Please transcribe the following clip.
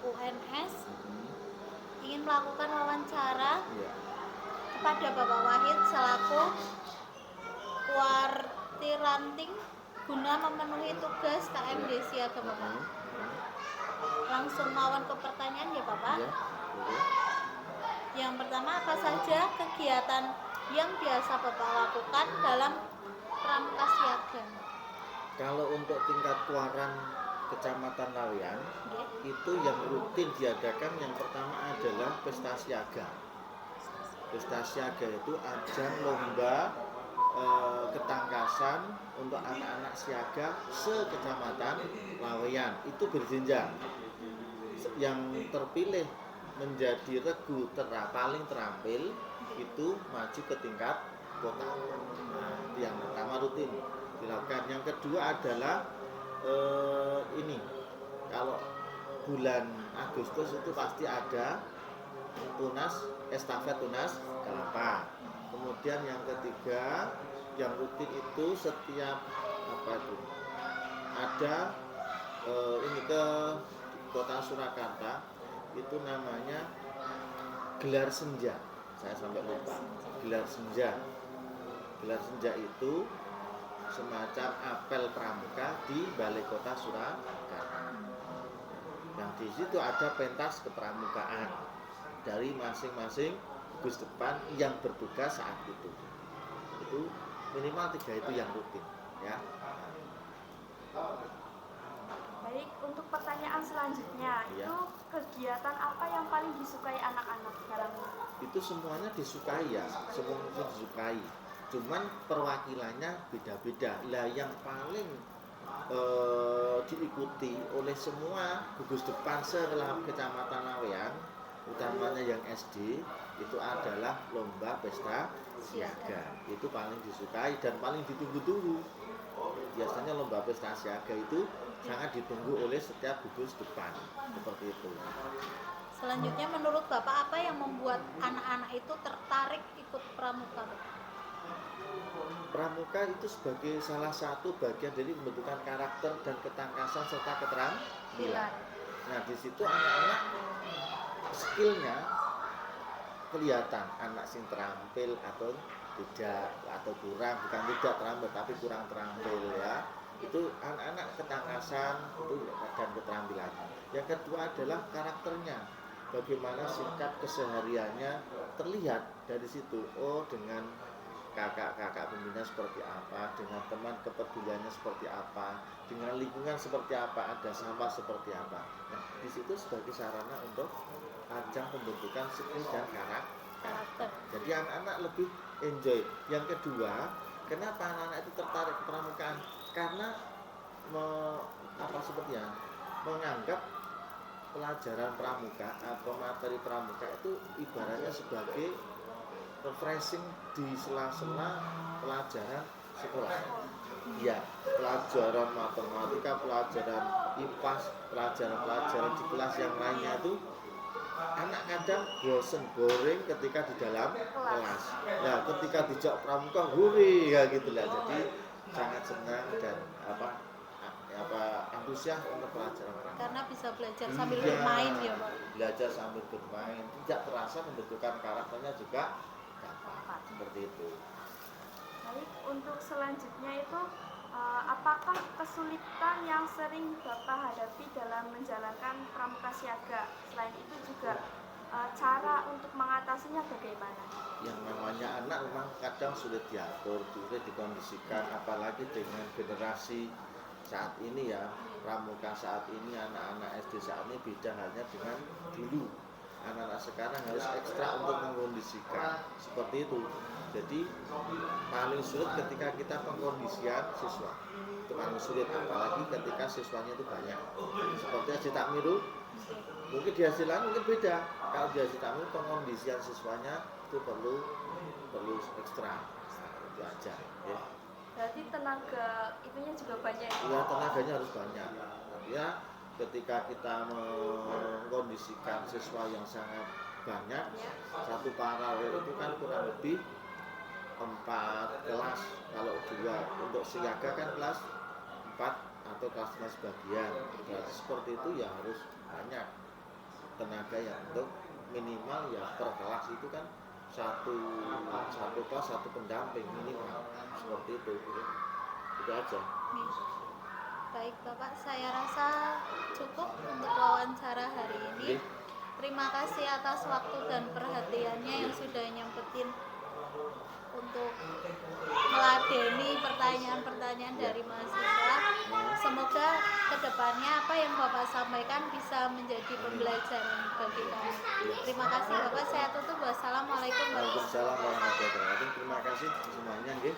UNS ingin melakukan wawancara Iya. kepada Bapak Wahid selaku kuartiranting guna memenuhi tugas KMD Siaga Bapak. Langsung mawon ke pertanyaan ya Bapak. Iya, boleh. Yang pertama, apa saja kegiatan yang biasa Bapak lakukan dalam Pramuka Siaga? Kalau untuk tingkat kuaran Kecamatan Laweyan, Nggih. itu yang rutin diadakan yang pertama adalah pesta siaga. Pesta siaga itu ajang lomba ketangkasan untuk anak-anak siaga se-Kecamatan Laweyan. Itu berjenjang. Yang terpilih menjadi regu paling terampil itu maju ke tingkat kota. Nah, itu yang pertama rutin dilakukan. Yang kedua adalah ini, kalau bulan Agustus itu pasti ada estafet tunas kelapa. Kemudian yang ketiga yang rutin itu setiap ada ini ke kota Surakarta itu namanya gelar senja. Saya sampai lupa. Gelar senja itu semacam apel pramuka di Balai Kota Surakarta. Yang di situ ada pentas kepramukaan dari masing-masing gugus depan yang bertugas saat itu. Itu minimal 3 itu yang rutin, ya. Baik, untuk pertanyaan selanjutnya, Iya. itu kegiatan apa yang paling disukai anak-anak dalam Itu semuanya disukai ya, semuanya disukai. Cuman perwakilannya beda-beda. Lah yang paling diikuti oleh semua gugus depan Kecamatan Laweyan, utamanya yang SD, itu adalah lomba pesta siaga. Itu paling disukai dan paling ditunggu-tunggu. Biasanya lomba pesta siaga itu sangat ditunggu oleh setiap gugus depan, seperti itu. Selanjutnya, menurut Bapak apa yang membuat anak-anak itu tertarik ikut pramuka? Pramuka itu sebagai salah satu bagian dari pembentukan karakter dan ketangkasan serta keterampilan. Nah, di situ anak-anak skillnya kelihatan, anak sing terampil atau tidak, atau kurang, bukan tidak terampil tapi kurang terampil, ya. Itu anak-anak ketangkasan itu dan keterampilannya. Yang kedua adalah karakternya, bagaimana sikap kesehariannya terlihat dari situ. Oh, dengan kakak-kakak pembina seperti apa, dengan teman kepeduliannya seperti apa, dengan lingkungan seperti apa, ada sampah seperti apa. Nah, di situ sebagai sarana untuk ajang pembentukan skill dan karakter. Jadi anak-anak lebih enjoy. Yang kedua, kenapa anak-anak itu tertarik ke pramukaan? Karena menganggap pelajaran pramuka atau materi pramuka itu ibaratnya sebagai refreshing di sela-sela pelajaran sekolah. Ya, pelajaran matematika, pelajaran IPA, pelajaran di kelas yang lainnya itu anak kadang bosen, boring ketika di dalam kelas. Nah, ketika dijak pramuka, huri ya gitu lah. Jadi sangat senang dan antusias untuk pelajaran pramuka. Karena bisa belajar sambil bermain ya Pak. Belajar sambil bermain, tidak terasa pembentukan karakternya juga gampang, seperti itu. Baik, untuk selanjutnya itu apakah kesulitan yang sering Bapak hadapi dalam menjalankan pramuka siaga? Selain itu juga cara untuk mengatasinya bagaimana? Yang namanya anak memang kadang sulit diatur, sulit dikondisikan, apalagi dengan generasi saat ini ya, pramuka saat ini, anak-anak SD saat ini beda halnya dengan dulu. Anak-anak sekarang harus ekstra untuk mengkondisikan, seperti itu. Jadi paling sulit ketika kita pengkondisian siswa, itu paling sulit, apalagi ketika siswanya itu banyak. Seperti SD Takmiru, mungkin di hasil lain mungkin beda. Kalau di hasil Takmiru pengkondisian siswanya itu perlu ekstra, itu aja. Ya. Berarti tenaga itunya juga banyak. Ya, tenaganya harus banyak. Ya, ketika kita mengkondisikan siswa yang sangat banyak, satu paralel itu kan kurang lebih 4 kelas. Kalau 2 untuk siaga kan kelas 4 atau kelas sebagian. Berarti seperti itu ya harus banyak. tenaga yang untuk minimal ya per kelas itu kan satu kelas satu pendamping minimal seperti itu aja. Baik Bapak, saya rasa cukup untuk wawancara hari ini. Oke. Terima kasih atas waktu dan perhatiannya yang sudah nyempetin untuk meladeni pertanyaan-pertanyaan dari mahasiswa. Semoga kedepannya apa yang Bapak sampaikan bisa menjadi pembelajaran bagi kami. Terima kasih Bapak, saya tutup. Wassalamualaikum warahmatullahi wabarakatuh. Waalaikumsalam warahmatullahi wabarakatuh. Terima kasih semuanya nggih.